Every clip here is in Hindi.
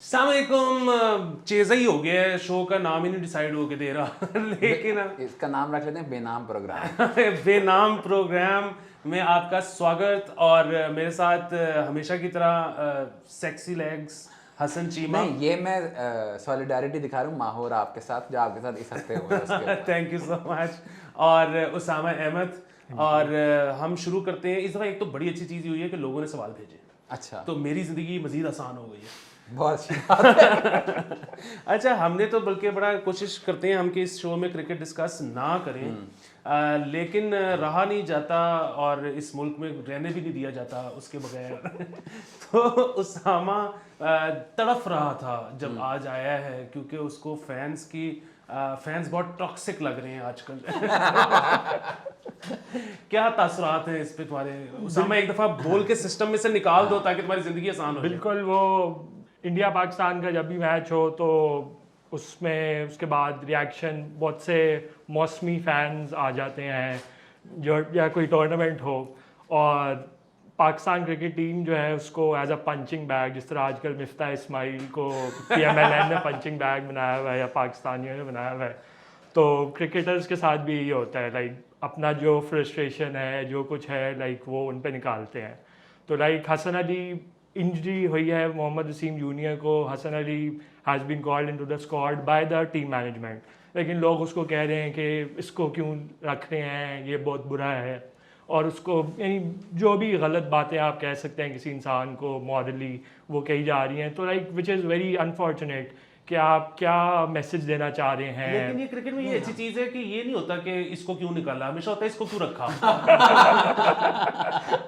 अस्सलामुअलैकुम। चेज़ा ही हो गया है, शो का नाम ही नहीं डिसाइड होके दे रहा लेकिन इसका नाम रख लेते हैं बेनाम प्रोग्राम। बेनाम प्रोग्राम में आपका स्वागत। और मेरे साथ हमेशा की तरह सेक्सी लेग्स हसन चीमा। नहीं, ये मैं सॉलिडारिटी दिखा रहा हूँ माहौर आपके साथ, जो आपके साथ इस हफ्ते हुआ है उसके ऊपर। Thank you so much. और उसामा अहमद। और हम शुरू करते हैं। इस दफ़ा एक तो बड़ी अच्छी चीज़ हुई है कि लोगों ने सवाल भेजे, अच्छा, तो मेरी ज़िंदगी मज़ीद आसान हो गई है। बहुत अच्छी बात है। अच्छा, हमने तो बल्कि बड़ा कोशिश करते हैं हम कि इस शो में क्रिकेट डिस्कस ना करें, लेकिन रहा नहीं जाता और इस मुल्क में रहने भी नहीं दिया जाता उसके बगैर तो उसामा तड़फ रहा था जब आज आया है, क्योंकि उसको फैंस बहुत टॉक्सिक लग रहे हैं आजकल क्या तासुरात हैं इस पे तुम्हारे उसामा? एक दफ़ा बोल के सिस्टम में से निकाल दो ताकि तुम्हारी ज़िंदगी आसान हो जाए। बिल्कुल। वो इंडिया पाकिस्तान का जब भी मैच हो तो उसमें उसके बाद रिएक्शन बहुत से मौसमी फैंस आ जाते हैं, जो या कोई टूर्नामेंट हो और पाकिस्तान क्रिकेट टीम जो है उसको एज अ पंचिंग बैग, जिस तरह आजकल मिफ्ता इस्माइल को PMLN ने पंचिंग बैग बनाया हुआ है या पाकिस्तानियों ने बनाया हुआ है, तो क्रिकेटर्स के साथ भी यही होता है। लाइक अपना जो फ्रस्ट्रेशन है, जो कुछ है, लाइक वो उन पे निकालते हैं। तो लाइक हसन अली इंजरी हुई है मोहम्मद वसीम जूनियर को। Hasan Ali has been called into the squad by the team management, लेकिन लोग उसको कह रहे हैं कि इसको क्यों रख रहे हैं, ये बहुत बुरा है। और उसको यानी जो भी गलत बातें आप कह सकते हैं किसी इंसान को मॉरली, वो कही जा रही हैं। तो like which is very unfortunate कि आप क्या मैसेज देना चाह रहे हैं। लेकिन ये क्रिकेट में ये अच्छी चीज है कि ये नहीं होता कि इसको क्यों निकाला, हमेशा होता है इसको क्यों रखा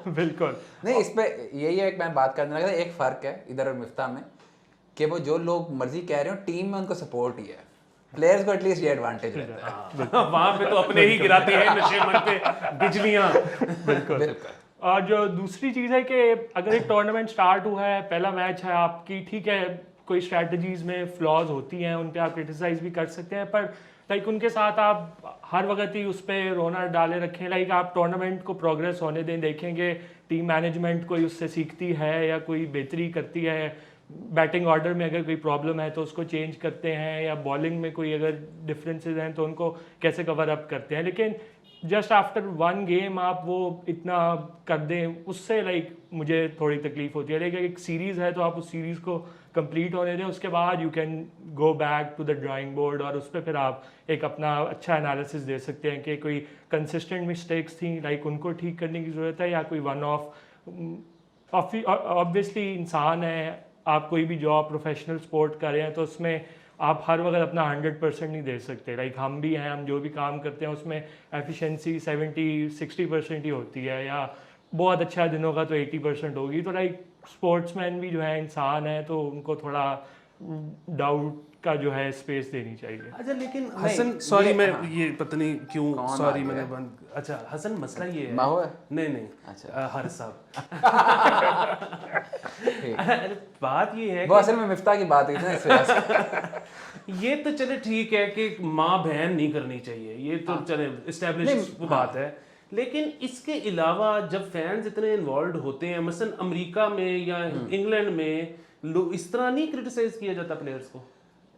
बिल्कुल। नहीं, इस पे यही एक मैं बात करने लगा था, एक फ़र्क है इधर और मिफ्ता में कि वो जो लोग मर्जी कह रहे हो, टीम में उनको सपोर्ट ही है। प्लेयर्स को एटलीस्ट ये एडवांटेज रहता है। वहां पे तो अपने ही गिराते हैं नशेमन पे बिजलियां। बिल्कुल। और जो दूसरी चीज़ है कि अगर एक टूर्नामेंट स्टार्ट हुआ है, पहला मैच है आपकी, ठीक है, कोई स्ट्रैटेजीज में फ्लॉज होती हैं, उन पे आप क्रिटिसाइज भी कर सकते हैं, पर लाइक उनके साथ आप हर वक्त ही उस पर रोना डाले रखें। लाइक आप टूर्नामेंट को प्रोग्रेस होने दें, देखेंगे टीम मैनेजमेंट कोई उससे सीखती है या कोई बेहतरी करती है। बैटिंग ऑर्डर में अगर कोई प्रॉब्लम है तो उसको चेंज करते हैं, या बॉलिंग में कोई अगर डिफरेंसेस हैं तो उनको कैसे कवर अप करते हैं। लेकिन जस्ट आफ्टर वन गेम आप वो इतना कर दें, उससे लाइक मुझे थोड़ी तकलीफ होती है। लेकिन एक सीरीज़ है तो आप उस सीरीज़ को कंप्लीट होने दें, उसके बाद you can go back to the drawing board और उस पर फिर आप एक अपना अच्छा एनालिसिस दे सकते हैं कि कोई कंसिस्टेंट मिस्टेक्स थी, लाइक उनको ठीक करने की ज़रूरत है, या कोई वन ऑफ। ऑब्वियसली इंसान है, आप कोई भी जॉब प्रोफेशनल स्पोर्ट कर रहे हैं तो उसमें आप हर वक्त अपना 100% नहीं दे सकते। लाइक हम भी हैं, हम जो भी काम करते हैं उसमें एफिशिएंसी 70-60% ही होती है, या बहुत अच्छा दिनों का तो 80% होगी। तो लाइक स्पोर्ट्समैन भी जो है इंसान है, तो उनको थोड़ा डाउट का जो है स्पेस देनी चाहिए। अच्छा, लेकिन हसन, सॉरी मैं हाँ। ये पता नहीं क्यों, कौन सॉरी आ मैंने गया? बंद। अच्छा हसन, मसला ये है। माहौल? नहीं नहीं, अच्छा। हर साहब ठीक। अरे बात ये है वो असल में मिफ्ता की बात हुई थी ना, इस वजह से। ये तो चले ठीक है कि माँ बहन नहीं करनी चाहिए, ये तो चले इस्टेब्लिश बात है। लेकिन इसके अलावा जब फैंस इतने इन्वॉल्व होते हैं, मसलन अमेरिका में या इंग्लैंड में, लोग इस तरह नहीं क्रिटिसाइज किया जाता प्लेयर्स को।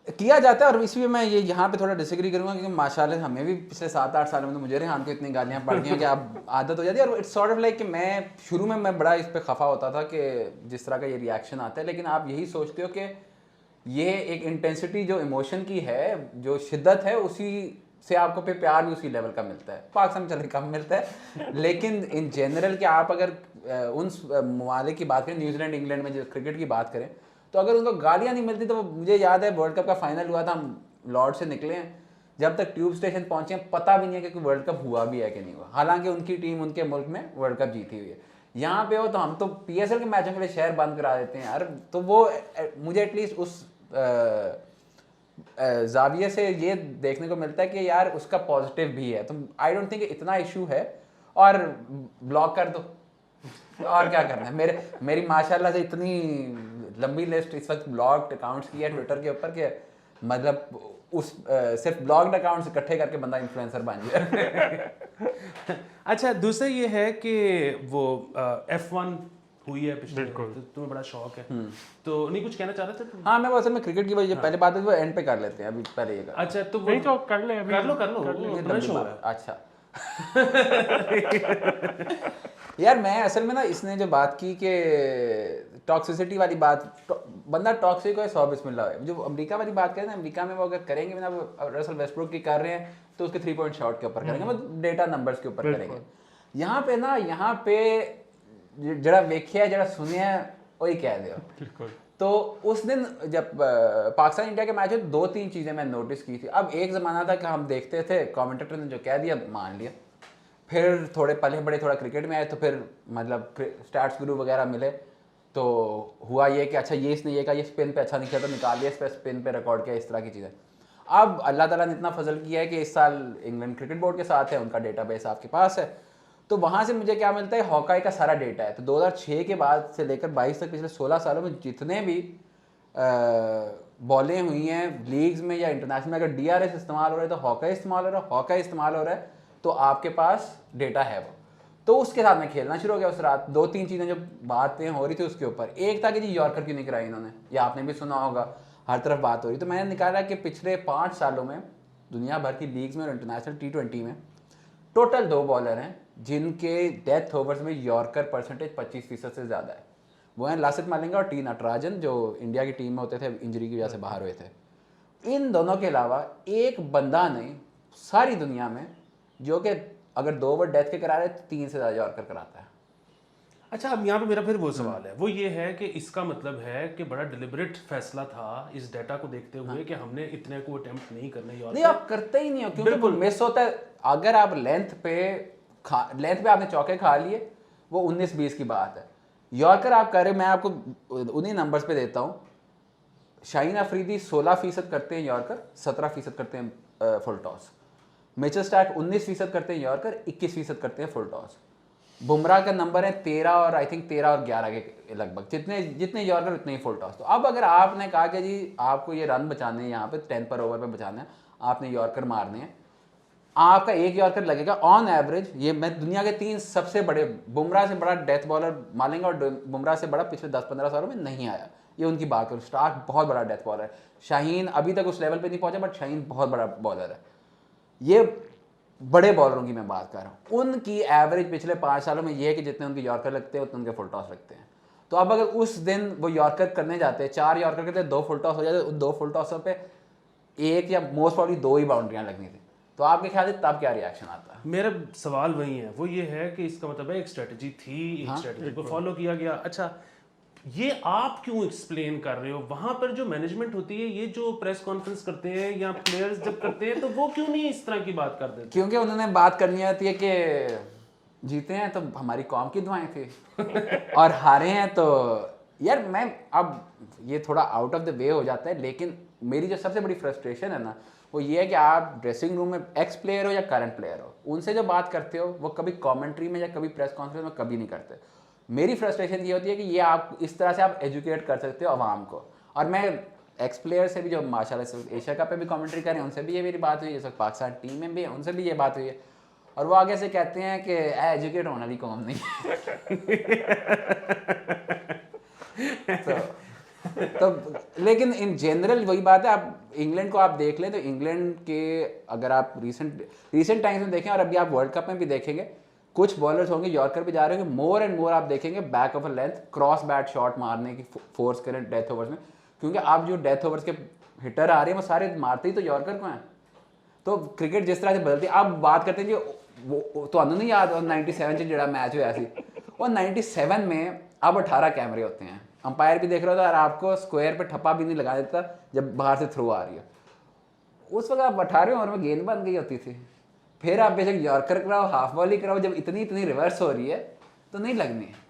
किया जाता है। और इसलिए मैं ये यहाँ पे थोड़ा डिसएग्री करूंगा, क्योंकि माशाल्लाह हमें भी पिछले 7-8 सालों में तो मुझे रेहान को इतनी गालियाँ पड़ गई हैं कि अब आदत हो जाती है। और इट्स सॉर्ट ऑफ लाइक कि मैं शुरू में मैं बड़ा इस पे खफा होता था कि जिस तरह का ये रिएक्शन आता है, लेकिन आप यही सोचते हो कि ये एक इंटेंसिटी जो इमोशन की है, जो शिद्दत है, उसी से आपको पे प्यार भी उसी लेवल का मिलता है। पाकिस्तान में चले कम मिलता है, लेकिन इन जनरल कि आप अगर उन ममालिक की बात करें, न्यूजीलैंड इंग्लैंड में जो क्रिकेट की बात करें, तो अगर उनको गालियाँ नहीं मिलती, तो मुझे याद है वर्ल्ड कप का फाइनल हुआ था, हम लॉर्ड से निकले हैं, जब तक ट्यूब स्टेशन पहुंचे हैं पता भी नहीं है कि वर्ल्ड कप हुआ भी है कि नहीं हुआ, हालांकि उनकी टीम उनके मुल्क में वर्ल्ड कप जीती हुई है। यहाँ पे हो तो हम तो PSL के मैचों के लिए शहर बंद करा देते हैं यार। तो वो मुझे एटलीस्ट उस जाविये से ये देखने को मिलता है कि यार उसका पॉजिटिव भी है। तो आई डोंट थिंक इतना इशू है, और ब्लॉक कर दो, और क्या करना है। मेरी माशाल्लाह से इतनी लंबी लिस्ट इस वक्त ब्लॉक्ड अकाउंट्स की है ट्विटर के ऊपर के, मतलब उस सिर्फ ब्लॉक्ड अकाउंट्स इकट्ठे करके बंदा इन्फ्लुएंसर बन जाए। अच्छा, दूसरा ये है कि वो F1 हुई है पिछले, तो तुम्हें बड़ा शौक है, तो नहीं कुछ कहना चाह रहे थे तुम? हाँ मैं वो असल में क्रिकेट की वजह पहले बात है वो एंड पे कर लेते हैं, अभी पहले ये कर। अच्छा तो नहीं तो कर ले अभी, कर लो ये अपना लंबी शो बात- है। अच्छा यार मैं असल में ना इसने जो बात की कि टॉक्सिसिटी वाली बात, बंदा टॉक्सिक है 100 बिस्मिल्लाह है। जो अमेरिका वाली बात करें ना, अमेरिका में वो अगर करेंगे ना, वो रसल वेस्टब्रुक की कर रहे हैं तो उसके 3 पॉइंट शॉट के ऊपर करेंगे, वो डेटा नंबर्स के ऊपर करेंगे। यहाँ पे जरा वेख्या जरा सुनिया वही कह दो। तो उस दिन जब पाकिस्तान इंडिया के मैच में 2-3 चीज़ें मैं नोटिस की थी। अब एक ज़माना था कि हम देखते थे, कमेंटेटर ने जो कह दिया मान लिया, फिर थोड़े पले बड़े थोड़ा क्रिकेट में आए तो फिर मतलब स्टैट्स गुरु वगैरह मिले, तो हुआ ये कि अच्छा ये इसने ये कहा, ये स्पिन पे अच्छा नहीं खेला तो निकाल लिया, इस पर स्पिन पे रिकॉर्ड किया, इस तरह की चीज़ें। अब अल्लाह ताला ने इतना फजल किया है कि इस साल इंग्लैंड क्रिकेट बोर्ड के साथ है, उनका डेटाबेस आपके पास है, तो वहाँ से मुझे क्या मिलता है, हॉकाई का सारा डेटा है। तो 2006 के बाद से लेकर 22 तक पिछले 16 सालों में जितने भी बॉलें हुई हैं लीग्स में या इंटरनेशनल में, अगर DRS इस्तेमाल हो रहा है तो हॉकाई इस्तेमाल हो रहा है, हॉकाई इस्तेमाल हो रहा है तो आपके पास डेटा है वो। तो उसके साथ मैं खेलना शुरू हो गया उस रात। 2-3 चीज़ें जो बातें हो रही थी उसके ऊपर, एक था कि जी यॉर्कर क्यों नहीं कराई इन्होंने, या आपने भी सुना होगा, हर तरफ बात हो रही। तो मैंने निकाला कि पिछले 5 सालों में दुनिया भर की लीग्स में और इंटरनेशनल T20 में टोटल 2 बॉलर हैं जिनके डेथ ओवर्स में यॉर्कर परसेंटेज 25% से ज़्यादा है। वो हैं लासित मालिंगा और T नटराजन, जो इंडिया की टीम में होते थे, इंजरी की वजह से बाहर हुए थे। इन दोनों के अलावा एक बंदा नहीं सारी दुनिया में जो कि अगर 2 ओवर डेथ के करा रहे तो 3 से ज़्यादा यॉर्कर कराता है। अच्छा अब यहाँ पे मेरा फिर वो सवाल है, वो ये है कि इसका मतलब है कि बड़ा डिलिबरेट फैसला था इस डेटा को देखते हुए कि हमने इतने को अटेम्प्ट नहीं करना यॉर्कर। नहीं आप करते ही नहीं हो क्योंकि वो मिस होता है। अगर आप लेंथ पे आपने चौके खा लिए, वो 19-20 की बात है। यॉर्कर आप कर रहे, मैं आपको उन्हीं नंबर्स पे देता हूँ। शाहीन अफरीदी 16% करते हैं यॉर्कर, 17% करते हैं फुल टॉस। मिचेल स्टार्क 19% करते हैं यॉर्कर, 21% करते हैं फुल टॉस। बुमराह का नंबर है 13 और आई थिंक 13 और 11 के लगभग, जितने यॉर्कर उतने ही फुल टॉस। तो अब अगर आपने कहा कि जी आपको ये रन बचाने हैं, यहाँ पे 10 पर ओवर पे बचाना है, आपने यॉर्कर मारने हैं, आपका एक यॉर्कर लगेगा ऑन एवरेज। ये मैं दुनिया के 3 सबसे बड़े, बुमराह से बड़ा डेथ बॉलर मालिंगा और बुमराह से बड़ा पिछले 10-15 सालों में नहीं आया, ये उनकी बात करूँ। स्टार्क बहुत बड़ा डेथ बॉलर है, शाहीन अभी तक उस लेवल पे नहीं पहुंचा बट शाहीन बहुत बड़ा बॉलर है। ये बड़े बॉलरों की मैं बात कर रहा हूँ, उनकी एवरेज पिछले 5 सालों में ये है कि जितने उनके यॉर्कर लगते हैं उतने उनके फुल टॉस लगते हैं। तो अब अगर उस दिन वो यॉर्कर करने जाते हैं, 4 यॉर्कर करते हैं, 2 फुल टॉस हो जाते, उन 2 फुल टॉसों पे 1 या मोस्ट प्रॉब्ली 2 ही बाउंड्रियाँ लगनी थी। तो आपके ख्याल से तब क्या रिएक्शन आता है? मेरा सवाल वही है, वो ये है कि इसका मतलब है एक स्ट्रेटजी थी, एक स्ट्रेटजी को फॉलो किया गया। अच्छा ये आप क्यों एक्सप्लेन कर रहे हो? वहां पर जो मैनेजमेंट होती है, ये जो प्रेस कॉन्फ्रेंस करते हैं या प्लेयर्स जब करते हैं, तो वो क्यों नहीं इस तरह की बात कर देते? क्योंकि उन्होंने बात करनी आती है कि जीते हैं तो हमारी कौम की दुआएं थी और हारे हैं तो यार मैं अब ये थोड़ा आउट ऑफ द वे हो जाता है, लेकिन मेरी जो सबसे बड़ी फ्रस्ट्रेशन है ना वो ये है कि आप ड्रेसिंग रूम में एक्स प्लेयर हो या करंट प्लेयर हो, उनसे जो बात करते हो वो कभी कमेंट्री में या कभी प्रेस कॉन्फ्रेंस में कभी नहीं करते। मेरी फ्रस्ट्रेशन ये होती है कि ये आप इस तरह से आप एजुकेट कर सकते हो आवाम को। और मैं एक्स प्लेयर से भी जो माशाल्लाह से एशिया कप पे भी कमेंट्री करें उनसे भी ये मेरी बात हुई है, जैसे पाकिस्तान टीम में भी है उनसे भी ये बात हुई है, और वो आगे से कहते हैं कि एजुकेट होने वाली कौम नहीं तो लेकिन इन जनरल वही बात है। आप इंग्लैंड को आप देख लें तो इंग्लैंड के अगर आप रिसेंट टाइम्स में देखें और अभी आप वर्ल्ड कप में भी देखेंगे, कुछ बॉलर्स होंगे यॉर्कर पे जा रहे होंगे, मोर एंड मोर आप देखेंगे back of a length cross bat shot मारने की फोर्स करें डेथ ओवर्स में, क्योंकि आप जो डेथ ओवर्स के हिटर आ रहे हैं वो सारे मारते ही तो यॉर्कर को हैं। तो क्रिकेट जिस तरह से बदलती है, आप बात करते हैं जी वो तो नहीं याद 97 से जो मैच हुआ सी, और 97 में अब 18 कैमरे होते हैं, अंपायर भी देख रहा था और आपको स्क्वायर पे ठप्पा भी नहीं लगा देता जब बाहर से थ्रो आ रही है। उस वक्त आप 18 ओवर में गेंद बन गई होती थी, फिर आप बेशक यॉर्कर कराओ हाफ बॉल ही कराओ, जब इतनी रिवर्स हो रही है तो नहीं लगनी है।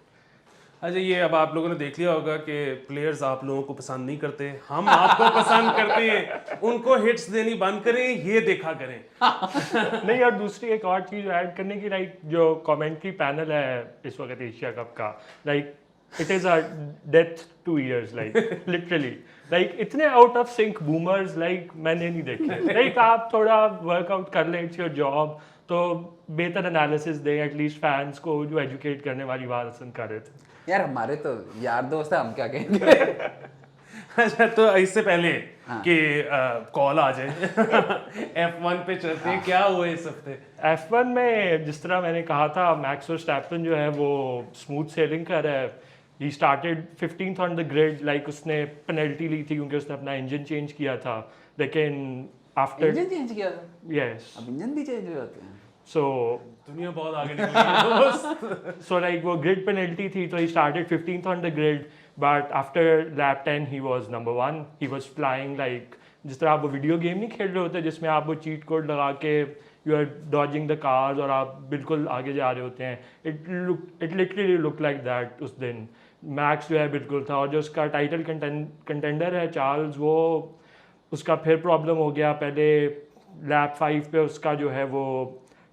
अच्छा ये अब आप लोगों ने देख लिया होगा कि प्लेयर्स आप लोगों को पसंद नहीं करते, हम आपको पसंद करते हैं, उनको हिट्स देनी बंद करें, ये देखा करें। नहीं, और दूसरी एक और चीज़ ऐड करने की, लाइक जो कमेंट्री पैनल है इस वक्त एशिया कप का, like it is a death to ears, like literally, like इतने out of sync boomers like मैंने नहीं देखे। लाइक आप थोड़ा वर्कआउट कर लें, इट्स योर जॉब, तो बेहतर एनालिसिस दें एटलीस्ट फैंस को जो एजुकेट करने वाली बात कर रहे थे। यार हमारे तो यार दोस्त है, हम क्या कहेंगे। अच्छा, तो इससे पहले कि कॉल आ जाए F1 पे चलते हैं, क्या हुआ इस हफ्ते? F1 में जिस तरह मैंने कहा था, मैक्स वर्स्टैपन जो है वो स्मूथ सेलिंग कर रहा है। He started 15th on the grid, like उसने पेनल्टी ली थी क्योंकि उसने अपना इंजन चेंज किया था, लेकिन आफ्टर इंजन चेंज किया था? यस अब इंजन भी चेंज हो जाते हैं। सो दुनिया बहुत आगे निकल गई है दोस्त। so like वो grid penalty थी, तो he started 15th on the grid, but after lap 10 he was number 1. He was flying like, जिस तरह आप वो वीडियो गेम नहीं खेल रहे होते जिसमें आप वो चीट कोड लगा के you are dodging the cars और आप बिल्कुल आगे जा रहे होते हैं, it literally look like that उस दिन। मैक्स जो है बिल्कुल था, और जो उसका टाइटल कंटेंडर है चार्ल्स, वो उसका फिर प्रॉब्लम हो गया। पहले लैप 5 पे उसका जो है वो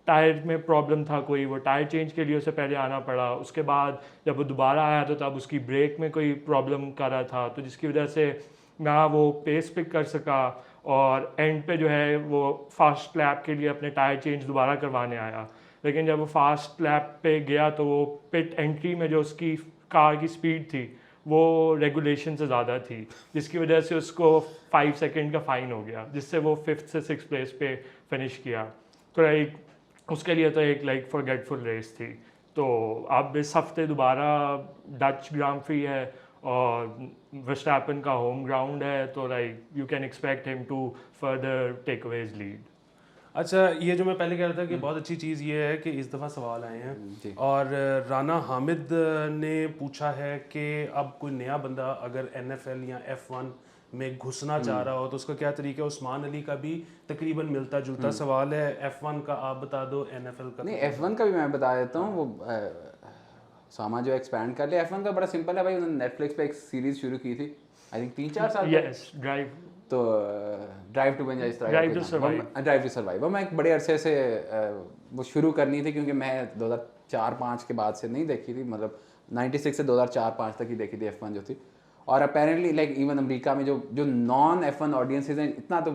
टायर में प्रॉब्लम था कोई, वो टायर चेंज के लिए उसे पहले आना पड़ा। उसके बाद जब वो दोबारा आया तो तब उसकी ब्रेक में कोई प्रॉब्लम कर रहा था, तो जिसकी वजह से ना वो पेस पिक कर सका, और एंड पे जो है वो फास्ट लैप के लिए अपने टायर चेंज दोबारा करवाने आया। लेकिन जब वो फास्ट लैप पे गया तो वो पिट एंट्री में जो उसकी कार की स्पीड थी वो रेगुलेशन से ज़्यादा थी, जिसकी वजह से उसको 5 सेकंड का फ़ाइन हो गया, जिससे वो 5th से 6th प्लेस पे फिनिश किया। तो लाइक उसके लिए तो एक लाइक फॉरगेटफुल रेस थी। तो अब इस हफ्ते दोबारा डच ग्रांड प्री है और वर्स्टैपन का होम ग्राउंड है, तो like you can expect him to further take away his lead. अच्छा, ये जो मैं पहले कह रहा था कि बहुत अच्छी चीज़ ये है कि इस दफ़ा सवाल आए हैं और राना हामिद ने पूछा है कि अब कोई नया बंदा अगर NFL या F1 में घुसना चाह रहा हो तो उसका क्या तरीका है। उस्मान अली का भी तकरीबन मिलता जुलता सवाल है। F1 का आप बता दो, NFL का नहीं, F1 का भी मैं बता देता हूँ। वो सामा जो एक्सपैंड कर लिया। F1 का बड़ा सिंपल है भाई, उन्होंने नेटफ्लिक्स पे एक सीरीज शुरू की थी, आई थिंक 3-4 साल यस, ड्राइव तो ड्राइव टू बंजा इस तरह drive to survive, drive to survive वो मैं एक बड़े अरसे से वो शुरू करनी थी, क्योंकि मैं 2004-5 के बाद से नहीं देखी थी, मतलब 96 से 2004-5 तक ही देखी थी F1 जो थी। और अपेरेंटली लाइक इवन अमेरिका में जो नॉन F1 ऑडियंसेज हैं, इतना तो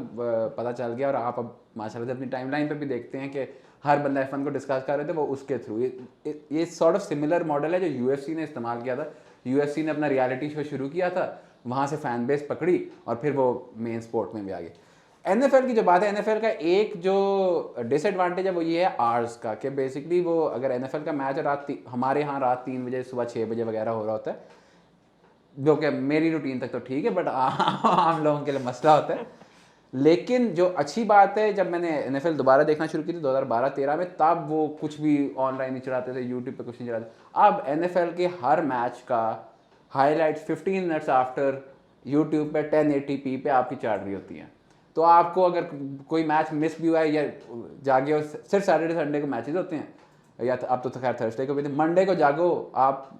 पता चल गया। और आप अब माशाल्लाह से अपनी टाइमलाइन पे भी देखते हैं कि हर बंदा F1 को डिस्कस कर रहे थे, वो उसके थ्रू। ये सॉर्ट ऑफ सिमिलर मॉडल है जो UFC ने इस्तेमाल किया था। UFC ने अपना रियलिटी शो शुरू किया था, वहाँ से फैन बेस पकड़ी और फिर वो मेन स्पोर्ट में भी आ गई। NFL की जो बात है, NFL का एक जो डिसएडवांटेज है वो ये है आर्स का, कि बेसिकली वो अगर NFL का मैच हमारे यहाँ रात 3 बजे सुबह 6 बजे वगैरह हो रहा होता है, जो कि मेरी रूटीन तक तो ठीक है, बट आम लोगों के लिए मसला होता है। लेकिन जो अच्छी बात है, जब मैंने NFL दोबारा देखना शुरू की थी 2012-13 में, तब वो कुछ भी ऑनलाइन नहीं चढ़ाते थे, यूट्यूब पे कुछ नहीं चढ़ाते। अब NFL के हर मैच का हाईलाइट्स 15 मिनट्स आफ्टर यूट्यूब पे 1080p पे आपकी चढ़ रही होती हैं। तो आपको अगर कोई मैच मिस भी हुआ है या जागे हो, सिर्फ सैटरडे संडे को मैचेस होते हैं, या अब तो खैर थर्सडे को भी थे, मंडे को जागो आप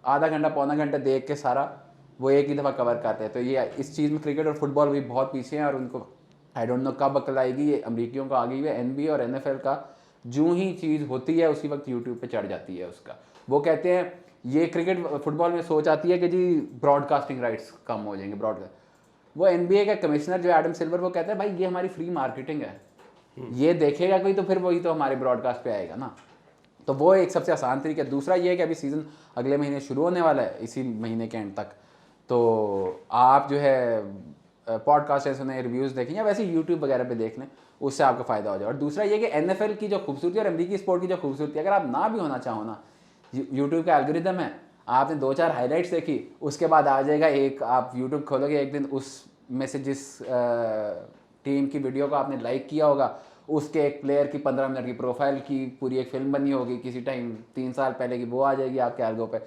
आधा घंटा पौना घंटा देख के सारा वो एक ही दफ़ा कवर करते हैं। तो ये इस चीज़ में क्रिकेट और फुटबॉल भी बहुत पीछे हैं, और उनको आई डोंट नो कब अकल आएगी। ये अमरीकियों को आ गई है। NBA और NFL का जो ही चीज़ होती है उसी वक्त यूट्यूब पे चढ़ जाती है उसका। वो कहते हैं ये क्रिकेट फुटबॉल में सोच आती है कि जी ब्रॉडकास्टिंग राइट्स कम हो जाएंगे ब्रॉडकास्ट। वो NBA का कमिश्नर जो एडम सिल्वर वो कहता है भाई ये हमारी फ्री मार्केटिंग है, ये देखेगा कोई तो फिर वही तो हमारे ब्रॉडकास्ट पे आएगा ना। तो वो एक सबसे आसान तरीका है। दूसरा ये है कि अभी सीज़न अगले महीने शुरू होने वाला है, इसी महीने के एंड तक। तो आप जो है पॉडकास्ट है सुने, रिव्यूज़ देखें, या वैसे यूट्यूब वगैरह पे देख लें, उससे आपको फ़ायदा हो जाए। और दूसरा ये कि NFL की जो खूबसूरती और अमेरिकी स्पोर्ट की जो खूबसूरती, अगर आप ना भी होना चाहो ना, यूट्यूब का एल्गोरिदम है, आपने 2-4 हाइलाइट्स देखी, उसके बाद आ जाएगा एक, आप यूट्यूब खोलोगे एक दिन, उस में से जिस टीम की वीडियो को आपने लाइक किया होगा उसके एक प्लेयर की 15 मिनट की प्रोफाइल की पूरी एक फिल्म बनी होगी किसी टाइम 3 साल पहले की, वो आ जाएगी आपके एल्गो पे।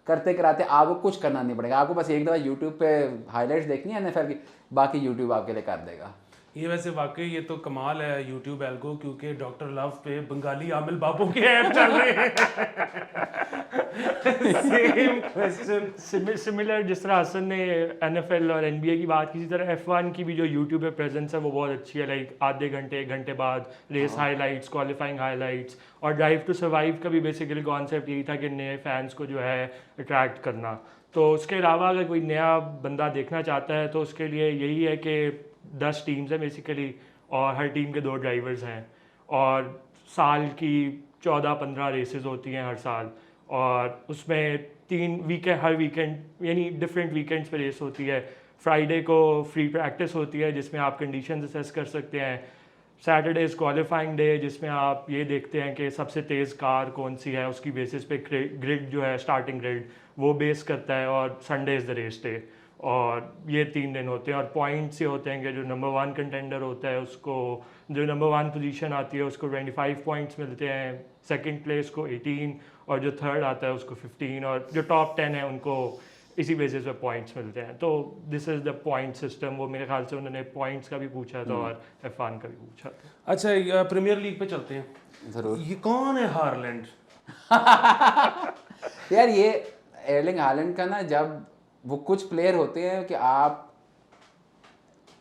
करते कराते आपको कुछ करना नहीं पड़ेगा, आपको बस एक दफ़ा यूट्यूब पे हाइलाइट्स देखनी है NFL की, बाकी यूट्यूब आपके लिए कर देगा। ये वैसे वाकई ये तो कमाल है यूट्यूब एल्गो, क्योंकि डॉक्टर लव पे बंगाली आमिल बाबू के ऐप चल रहे हैं। सेम क्वेश्चन सिमिलर जिस तरह हसन ने NFL और NBA की बात की, इसी तरह F1 की भी जो यूट्यूब पे प्रेजेंस है वो बहुत अच्छी है। लाइक आधे घंटे 1 घंटे बाद रेस हाइलाइट्स, क्वालिफाइंग हाइलाइट्स, और ड्राइव टू सर्वाइव का भी बेसिकली कॉन्सेप्ट यही था कि नए फैंस को जो है अट्रैक्ट करना। तो उसके अलावा अगर कोई नया बंदा देखना चाहता है तो उसके लिए यही है कि 10 टीम्स हैं बेसिकली, और हर टीम के 2 ड्राइवर्स हैं, और साल की 14-15 रेसेस होती हैं हर साल, और उसमें 3 वीकेंड, हर वीकेंड यानी डिफरेंट वीकेंड्स पे रेस होती है। फ्राइडे को फ्री प्रैक्टिस होती है जिसमें आप कंडीशंस असेस कर सकते हैं। सैटरडे इज़ क्वालिफाइंग डे जिसमें आप ये देखते हैं कि सबसे तेज़ कार कौन सी है, उसकी बेसिस पे ग्रिड जो है स्टार्टिंग ग्रिड वो बेस करता है, और Sunday is the race day. और ये 3 दिन होते हैं और पॉइंट्स ये होते हैं कि जो नंबर 1 कंटेंडर होता है उसको, जो नंबर 1 पोजीशन आती है उसको 25 पॉइंट्स मिलते हैं, सेकंड प्लेस को 18, और जो थर्ड आता है उसको 15, और जो टॉप 10 है उनको इसी बेसिस पे पॉइंट्स मिलते हैं। तो this is the point system. वो मेरे ख्याल से उन्होंने पॉइंट्स का भी पूछा था और F1 का भी पूछा था। अच्छा, प्रीमियर लीग पे चलते हैं। जरूर। ये कौन है हारलैंड? यार ये एर्लिंग हालैंड का ना, जब वो कुछ प्लेयर होते हैं कि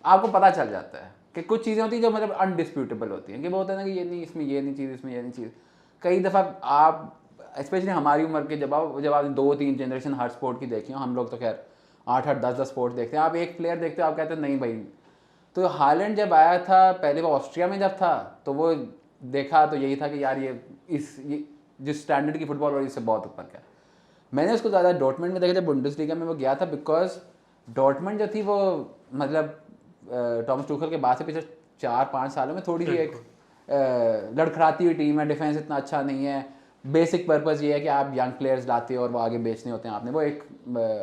आपको पता चल जाता है कि कुछ चीज़ें होती हैं जो मतलब अनडिस्प्यूटेबल होती हैं, कि वो होता है ना कि ये नहीं, इसमें ये नहीं चीज़, इसमें ये नहीं चीज़। कई दफ़ा आप स्पेशली हमारी उम्र के जब आपने 2-3 जनरेशन हर स्पोर्ट की देखी हो, हम लोग तो खैर 8-8 10-10 स्पोर्ट देखते हैं, आप एक प्लेयर देखते हो आप कहते हैं नहीं भाई। तो हालैंड जब आया था पहले, वो ऑस्ट्रिया में जब था तो वो देखा तो यही था कि यार ये जिस स्टैंडर्ड की फुटबॉल वाली इससे बहुत ऊपर का। मैंने उसको ज़्यादा डॉर्टमंड में देखा जब बुंडेसलीगा में वो गया था, बिकॉज डॉर्टमंड जो थी वो मतलब टॉमस टूखल के बाद से पिछले 4-5 सालों में थोड़ी सी एक लड़खड़ाती हुई टीम है, डिफेंस इतना अच्छा नहीं है। बेसिक पर्पस ये है कि आप यंग प्लेयर्स लाते हो और वो आगे बेचने होते हैं आपने। वो एक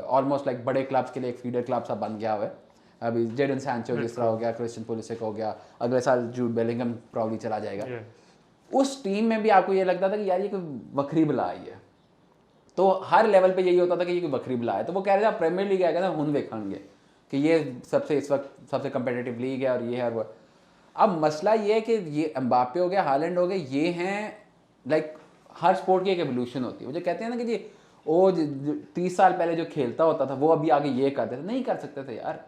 ऑलमोस्ट लाइक बड़े क्लब्स के लिए एक फीडर क्लब सा बन गया हुआ है। अभी जेडन सैंचो जिस तरह हो गया, क्रिस्टियन पुलिसिक हो गया, अगले साल जूड बेलिंगम प्रॉब्ली चला जाएगा। उस टीम में भी आपको ये लगता था कि यार ये कोई वखरी बला आई है, तो हर लेवल पे यही होता था कि ये कोई वखरी बला है। तो वो कह रहे थे प्रीमियर लीग आएगा ना हुन देखेंगे कि ये सबसे इस वक्त सबसे कंपेटिटिव लीग है और ये है वो। अब मसला ये है कि ये एम्बापे हो गया, हालैंड हो गए, ये हैं लाइक हर स्पोर्ट की एक एवोल्यूशन होती है। वो जो कहते हैं ना कि जी वो 30 साल पहले जो खेलता होता था वो अभी आगे ये करते थे, नहीं कर सकते थे यार।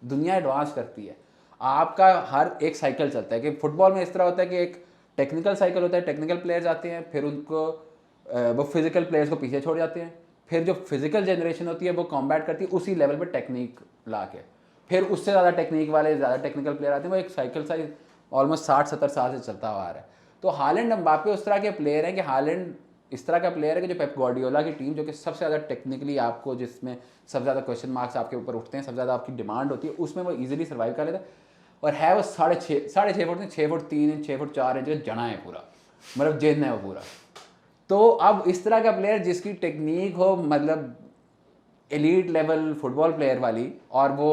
दुनिया एडवांस करती है, आपका हर एक साइकिल चलता है। कि फुटबॉल में इस तरह होता है कि एक टेक्निकल साइकिल होता है, टेक्निकल प्लेयर्स आते हैं, फिर उनको वो फिजिकल प्लेयर्स को पीछे छोड़ जाते हैं, फिर जो फिजिकल जनरेशन होती है वो कॉम्बैट करती है उसी लेवल पे टेक्निक ला के, फिर उससे ज़्यादा टेक्निक वाले ज़्यादा टेक्निकल प्लेयर आते हैं। वो एक साइकिल साइज ऑलमोस्ट 60-70 साल से चलता हुआ आ रहा है। तो हालैंड एम्बापे उस तरह के प्लेयर हैं कि हालैंड इस तरह का प्लेयर है कि जो पेप गार्डियोला की टीम, जो कि सबसे ज़्यादा टेक्निकली आपको, जिसमें सबसे ज़्यादा क्वेश्चन मार्क्स आपके ऊपर उठते हैं, सबसे ज़्यादा आपकी डिमांड होती है, उसमें वो ईजिली सर्वाइव कर लेता है। और है वो 6.5 फुट नहीं, 6 फुट 3 इंच 6 फुट 4 इंच का जना है पूरा, मतलब जिन्न है वो पूरा। तो अब इस तरह का प्लेयर जिसकी टेक्निक हो मतलब एलीट लेवल फुटबॉल प्लेयर वाली, और वो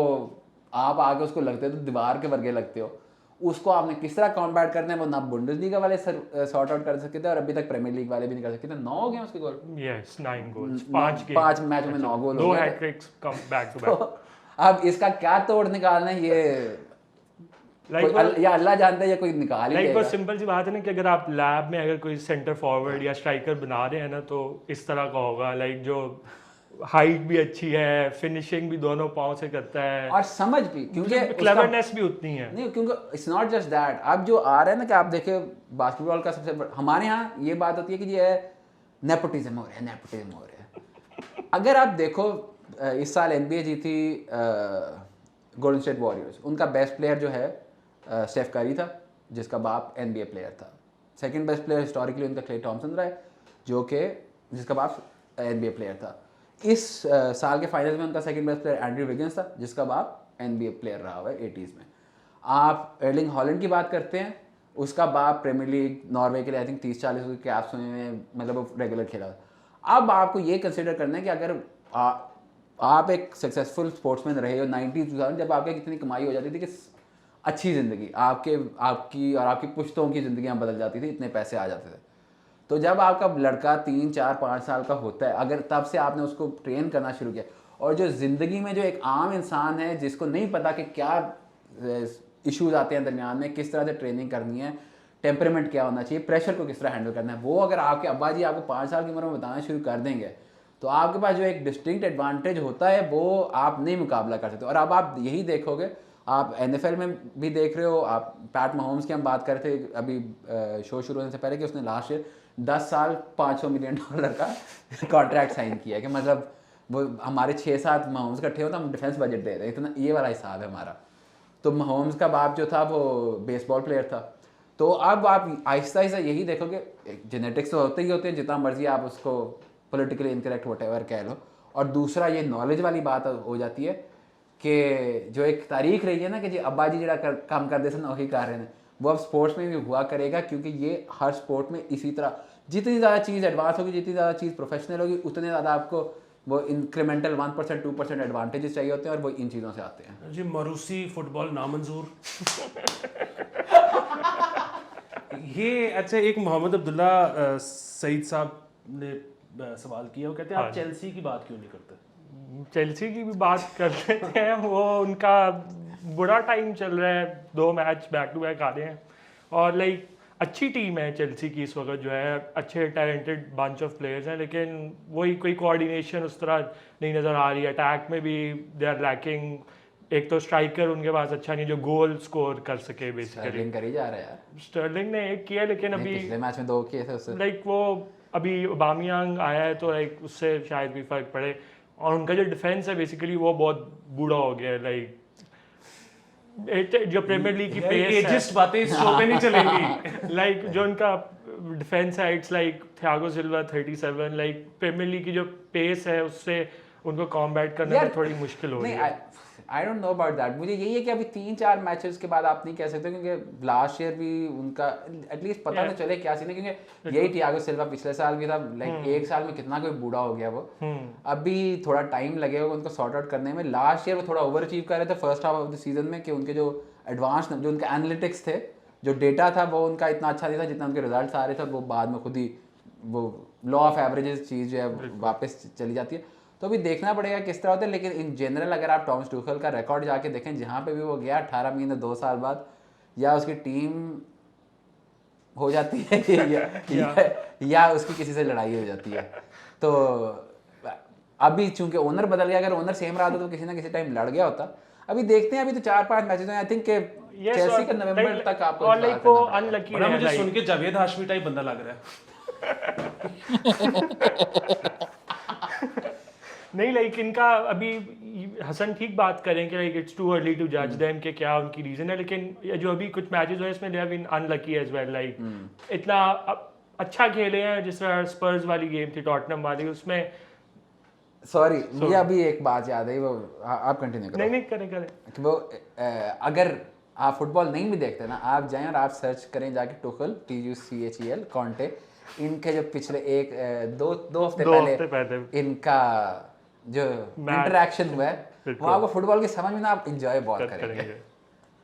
आप आगे उसको लगते हो तो दीवार के वर्गे लगते हो, उसको आपने किस तरह कॉम्बैट करना है वो ना बुंडेसलीगा वाले सॉर्ट आउट कर सकते थे और अभी तक प्रीमियर लीग वाले भी नहीं कर सकते थे। 9 हो गए उसके गोल, यस 9 गोल्स, 5 मैच में 9 goal, 2 hat tricks come back to back. अब इसका क्या तोड़ निकालना है ये या अल्लाह जानता है या कोई निकाल ही लाइक देगा। वो सिंपल सी बात है ना कि अगर आप लैब में अगर कोई सेंटर फॉरवर्ड या स्ट्राइकर बना रहे हैं ना तो इस तरह का होगा, लाइक जो हाइट भी अच्छी है, फिनिशिंग भी दोनों पाँव से करता है और समझ भी, क्योंकि क्लेवरनेस भी उतनी है। नहीं, क्योंकि इट्स नॉट जस्ट दैट। अब जो आ रहा है ना कि आप देखे बास्केटबॉल का सबसे हमारे यहाँ ये बात होती है कि ये नेपोटिज्म हो रहा है, नेपोटिज्म हो रहा है। अगर आप देखो इस साल NBA जीती गोल्डन स्टेट वॉरियर्स, उनका बेस्ट प्लेयर जो है स्टेफ करी था जिसका बाप NBA प्लेयर था। सेकंड बेस्ट प्लेयर हिस्टोरिकली उनका क्ले थॉमसन रहा है जो कि जिसका बाप NBA प्लेयर था। इस साल के फाइनल में उनका सेकंड बेस्ट प्लेयर एंड्रयू विगिंस था जिसका बाप NBA प्लेयर रहा हुआ है 80s में। आप एर्लिंग हॉलैंड की बात करते हैं, उसका बाप प्रीमियर लीग नॉर्वे के लिए आई थिंक 30-40 कैप्स हुए हैं, मतलब वो रेगुलर खेला। अब आपको ये कंसिडर करना है कि अगर आप एक सक्सेसफुल स्पोर्ट्समैन रहे हो 90s जब आपके कितनी कमाई हो जाती थी कि अच्छी ज़िंदगी आपकी और आपकी पुश्तों की ज़िंदगियाँ बदल जाती थी, इतने पैसे आ जाते थे। तो जब आपका लड़का 3-4-5 साल का होता है, अगर तब से आपने उसको ट्रेन करना शुरू किया, और जो ज़िंदगी में जो एक आम इंसान है जिसको नहीं पता कि क्या इश्यूज आते हैं दरमियान में, किस तरह से ट्रेनिंग करनी है, टेम्परामेंट क्या होना चाहिए, प्रेशर को किस तरह हैंडल करना है, वो अगर आपके अब्बा जी आपको 5 साल की उम्र में बताना शुरू कर देंगे तो आपके पास जो एक डिस्टिंक्ट एडवांटेज होता है वो आप नहीं मुकाबला कर सकते। और अब आप यही देखोगे, आप NFL में भी देख रहे हो, आप पैट महोम्स की हम बात कर रहे थे अभी शो शुरू होने से पहले कि उसने लास्ट ईयर 10 साल $500 मिलियन का कॉन्ट्रैक्ट साइन किया है कि मतलब वो हमारे 6-7 महोम्स इकट्ठे हो तो हम डिफेंस बजट दे रहे हैं, इतना ये वाला हिसाब है हमारा। तो महोम्स का बाप जो था वो बेसबॉल प्लेयर था। तो अब आप आहिस्ता आहिस्ता यही देखोगे, जेनेटिक्स तो होते ही होते हैं, जितना मर्जी आप उसको पॉलिटिकली इनकरेक्ट वटेवर कह लो, और दूसरा ये नॉलेज वाली बात हो जाती है कि जो एक तारीख रही है ना कि जी अब्बा जी जरा काम करते सन वही कर रहे हैं, वो अब स्पोर्ट्स में भी हुआ करेगा, क्योंकि ये हर स्पोर्ट में इसी तरह जितनी ज़्यादा चीज़ एडवांस होगी, जितनी ज़्यादा चीज़ प्रोफेशनल होगी, उतने ज़्यादा आपको वो इंक्रीमेंटल 1% 2% एडवांटेजेस चाहिए होते हैं, और वो इन चीज़ों से आते हैं। जी मरूसी फुटबॉल नामंजूर। ये अच्छा, एक मोहम्मद अब्दुल्ला सईद साहब ने सवाल किया, वो कहते हैं आप चेल्सी की बात क्यों नहीं करते? चेल्सी की भी बात कर लेते हैं। वो उनका बुरा टाइम चल रहा है, 2 मैच बैक टू बैक आ रहे हैं, और लाइक अच्छी टीम है चेल्सी की इस वक्त, जो है अच्छे टैलेंटेड बंच ऑफ प्लेयर्स हैं, लेकिन वही कोई कोऑर्डिनेशन उस तरह नहीं नज़र आ रही है। अटैक में भी दे आर लैकिंग, एक तो स्ट्राइकर उनके पास अच्छा नहीं जो गोल स्कोर कर सके बेसिकली। स्टर्लिंग कर ही जा रहा है यार, स्टर्लिंग ने एक किया, लेकिन अभी पिछले मैच में 2 किए थे उससे। लाइक वो अभी ओबामियांग आया है तो लाइक उससे शायद भी फर्क पड़े, और उनका जो डिफेंस है बेसिकली वो बहुत बूढ़ा हो गया है। लाइक जो प्रीमियर लीग की पेस है, एजिस्ट बातें इस शो पे नहीं चलेंगी। लाइक जो उनका डिफेंस है, it's like Thiago Silva 37, like Premier League की जो पेस है उससे उनको कॉम्बैट करने में थोड़ी मुश्किल हो रही है। I don't know about that. मुझे यही है कि अभी 3-4 मैचेस के बाद आप नहीं कह सकते, क्योंकि लास्ट ईयर भी उनका एटलीस्ट पता तो चले क्या सीन है, क्योंकि यही थियागो सिल्वा पिछले साल भी था, लाइक 1 साल में कितना कोई बूढ़ा हो गया वो। अभी थोड़ा टाइम लगेगा उनको सॉर्ट आउट करने में। लास्ट ईयर वो थोड़ा ओवर अचीव कर रहे थे first half of the season में, कि उनके जो एडवांस जो उनके एनालिटिक्स थे, जो डेटा था, वो उनका इतना अच्छा नहीं था जितना उनके रिजल्ट आ रहे थे। वो बाद में खुद ही वो लॉ ऑफ एवरेजेस चीज़ जो है वापस चली जाती है। तो अभी देखना पड़ेगा किस तरह होता है, लेकिन इन जनरल अगर आप टॉमस टूखल का रिकॉर्ड जाके देखें, जहाँ पे भी वो गया 18 महीने 2 साल बाद, या उसकी टीम हो जाती है या उसकी किसी से लड़ाई हो जाती है। तो अभी चूंकि ओनर बदल गया, अगर ओनर सेम रहा तो किसी ना किसी टाइम लड़ गया होता। अभी देखते हैं, अभी तो 4-5 मैचेस हैं। आई थिंक चेल्सी का नवंबर तक आपको और लाइक वो अनलकी बड़ा है, मुझे like- सुन के जावेद हाशमी टाइप बंदा लग रहा है। नहीं लाइक इनका अभी हसन ठीक बात करें कि like it's too early to जज देम कि क्या उनकी रीजन है, लेकिन ये जो अभी कुछ मैचेस हुए इसमें they have been unlucky as well. Like इतना अच्छा खेले हैं, जिस तरह स्पर्स वाली गेम थी टॉटनहम वाली, उसमें सॉरी मुझे अभी एक बात याद है, वो आप कंटिन्यू करो। नहीं करें कि वो अगर आप फुटबॉल नहीं भी देखते ना, आप जाएं और आप सर्च करें जाके टुखल TUCHEL कॉन्टे, इनके जो पिछले दो हफ्ते पहले इनका जो इंटरेक्शन हुआ है, वो आपको फुटबॉल की समझ में ना आप इंजॉय बहुत करेंगे।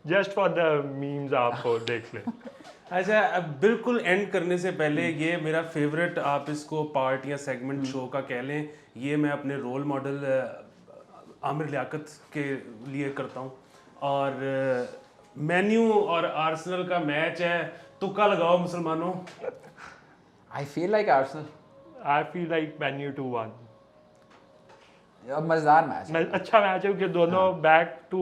जस्ट फॉर द मीम्स आपको देख लें। अच्छा, अब बिल्कुल एंड करने से पहले ये मेरा फेवरेट, आप इसको पार्ट या सेगमेंट शो का कह लें, ये मैं अपने रोल मॉडल आमिर लियाकत के लिए करता हूँ। और मैन्यू और आर्सेनल का मैच है, तुक्का लगाओ मुसलमानों। I feel like Arsenal, I feel like menu 2-1। मजेदार मैच है, अच्छा मैच है, क्योंकि दोनों बैक टू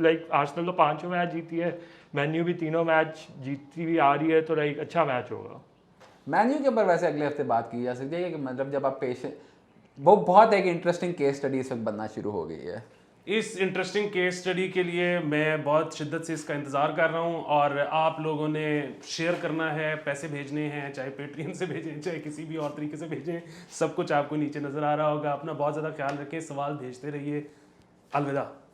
लाइक आर्सेनल तो 5 मैच जीती है, मैन्यू भी 3 मैच जीतती भी आ रही है, तो लाइक अच्छा मैच होगा। मैन्यू के ऊपर वैसे अगले हफ्ते बात की जा सकती है कि मतलब जब आप पेशेंट, वो बहुत एक इंटरेस्टिंग केस स्टडी इस वक्त बनना शुरू हो गई है। इस इंटरेस्टिंग केस स्टडी के लिए मैं बहुत शिद्दत से इसका इंतज़ार कर रहा हूँ, और आप लोगों ने शेयर करना है, पैसे भेजने हैं, चाहे पेटीएम से भेजें चाहे किसी भी और तरीके से भेजें, सब कुछ आपको नीचे नज़र आ रहा होगा। अपना बहुत ज़्यादा ख्याल रखें, सवाल भेजते रहिए। अलविदा।